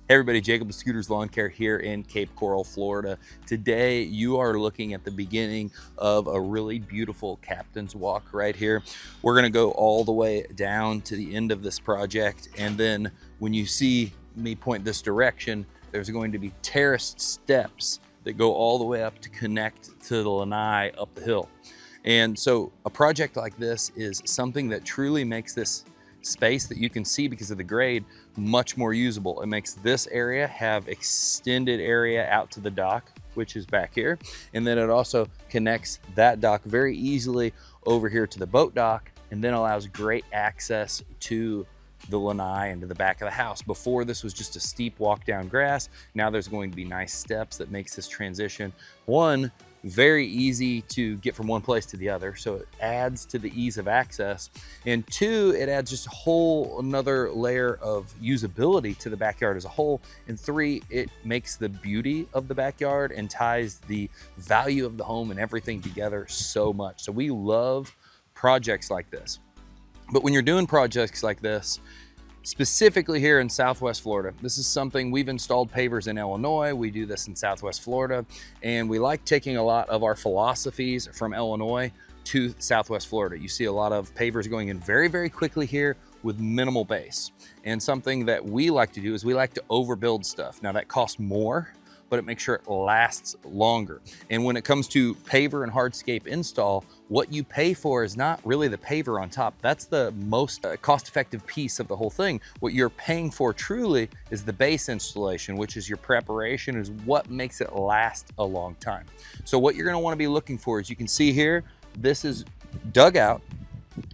Hey everybody, Jacob the Scooters Lawn Care here in Cape Coral, Florida. Today you are looking at the beginning of a really beautiful captain's walk right here. We're gonna go all the way down to the end of this project, and then when you see me point this direction, there's going to be terraced steps that go all the way up to connect to the lanai up the hill. And so a project like this is something that truly makes this space that you can see because of the grade much more usable. It makes this area have extended area out to the dock, which is back here. And then it also connects that dock very easily over here to the boat dock, and then allows great access to the lanai and to the back of the house. Before, this was just a steep walk down grass. Now there's going to be nice steps that makes this transition, one, very easy to get from one place to the other, so it adds to the ease of access, and two, it adds just a whole another layer of usability to the backyard as a whole, and three, it makes the beauty of the backyard and ties the value of the home and everything together so much. So we love projects like this. But when you're doing projects like this, specifically here in Southwest Florida, this is something we've installed pavers in Illinois. We do this in Southwest Florida, and we like taking a lot of our philosophies from Illinois to Southwest Florida. You see a lot of pavers going in very, very quickly here with minimal base. And something that we like to do is we like to overbuild stuff. Now that costs more, but it makes sure it lasts longer. And when it comes to paver and hardscape install, what you pay for is not really the paver on top. That's the most cost-effective piece of the whole thing. What you're paying for truly is the base installation, which is your preparation, is what makes it last a long time. So what you're gonna wanna be looking for is, you can see here, this is dug out.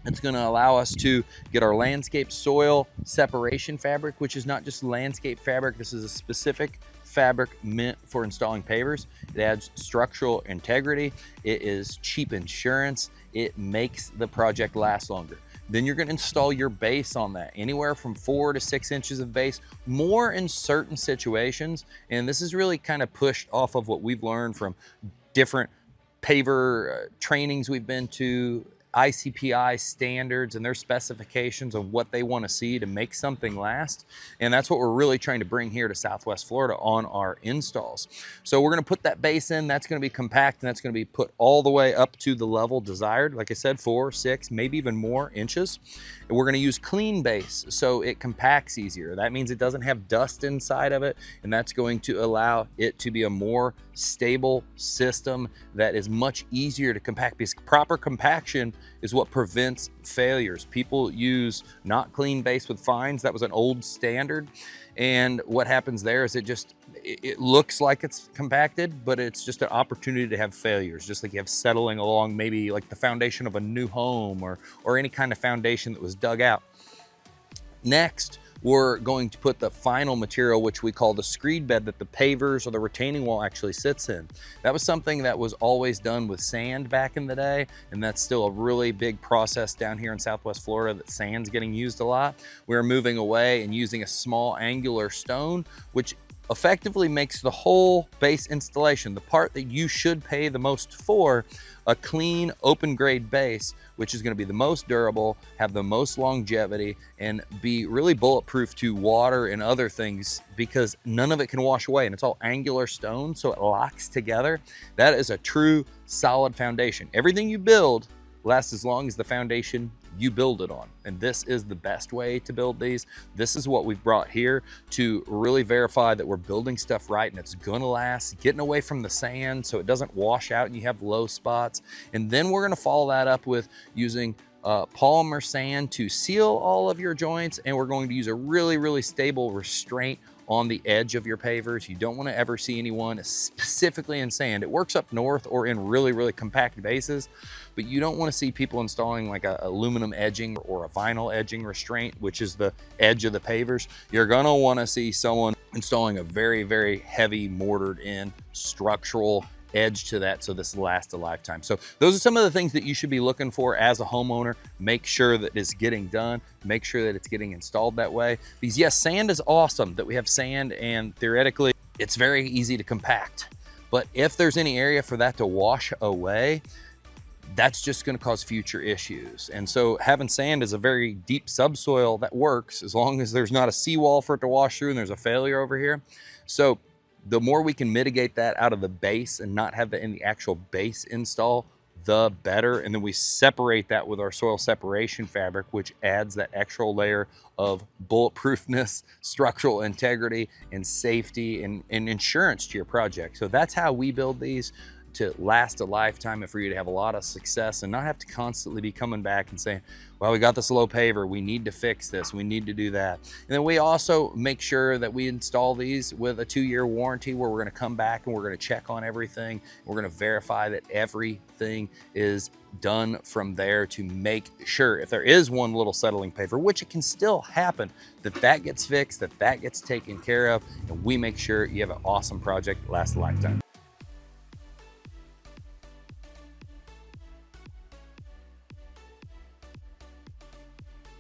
It's going to allow us to get our landscape soil separation fabric, which is not just landscape fabric. This is a specific fabric meant for installing pavers. It adds structural integrity. It is cheap insurance. It makes the project last longer. Then you're going to install your base on that, anywhere from 4 to 6 inches of base, more in certain situations. And this is really kind of pushed off of what we've learned from different paver trainings we've been to, ICPI standards and their specifications of what they want to see to make something last. And that's what we're really trying to bring here to Southwest Florida on our installs. So we're going to put that base in. That's going to be compact, and that's going to be put all the way up to the level desired. Like I said, 4, 6, maybe even more inches. And we're going to use clean base so it compacts easier. That means it doesn't have dust inside of it, and that's going to allow it to be a more stable system that is much easier to compact, because proper compaction is what prevents failures. People use not clean base with fines. That was an old standard. And what happens there is it looks like it's compacted, but it's just an opportunity to have failures, just like you have settling along maybe like the foundation of a new home or any kind of foundation that was dug out. Next, we're going to put the final material, which we call the screed bed, that the pavers or the retaining wall actually sits in. That was something that was always done with sand back in the day, and that's still a really big process down here in Southwest Florida, that sand's getting used a lot. We're moving away and using a small angular stone, which effectively makes the whole base installation, the part that you should pay the most for, a clean open grade base, which is going to be the most durable, have the most longevity, and be really bulletproof to water and other things, because none of it can wash away, and it's all angular stone, so it locks together. That is a true solid foundation. Everything you build lasts as long as the foundation you build it on, and this is the best way to build these. This is what we've brought here to really verify that we're building stuff right and it's gonna last, getting away from the sand so it doesn't wash out and you have low spots. And then we're gonna follow that up with using polymer sand to seal all of your joints, and we're going to use a really, really stable restraint on the edge of your pavers. You don't want to ever see anyone specifically in sand. It works up north or in really, really compact bases, but you don't want to see people installing like a aluminum edging or a vinyl edging restraint, which is the edge of the pavers. You're going to want to see someone installing a very, very heavy mortared in structural edge to that, so this lasts a lifetime. So those are some of the things that you should be looking for as a homeowner. Make sure that it's getting done, make sure that it's getting installed that way, because yes, sand is awesome that we have sand, and theoretically it's very easy to compact, but if there's any area for that to wash away, that's just going to cause future issues. And so having sand is a very deep subsoil that works as long as there's not a seawall for it to wash through and there's a failure over here. So the more we can mitigate that out of the base and not have that in the actual base install, the better. And then we separate that with our soil separation fabric, which adds that extra layer of bulletproofness, structural integrity, and safety and insurance to your project. So that's how we build these, to last a lifetime and for you to have a lot of success and not have to constantly be coming back and saying, well, we got this low paver, we need to fix this, we need to do that. And then we also make sure that we install these with a 2-year warranty, where we're going to come back and we're going to check on everything. We're going to verify that everything is done from there to make sure if there is one little settling paver, which it can still happen, that gets fixed, that gets taken care of, and we make sure you have an awesome project that lasts a lifetime.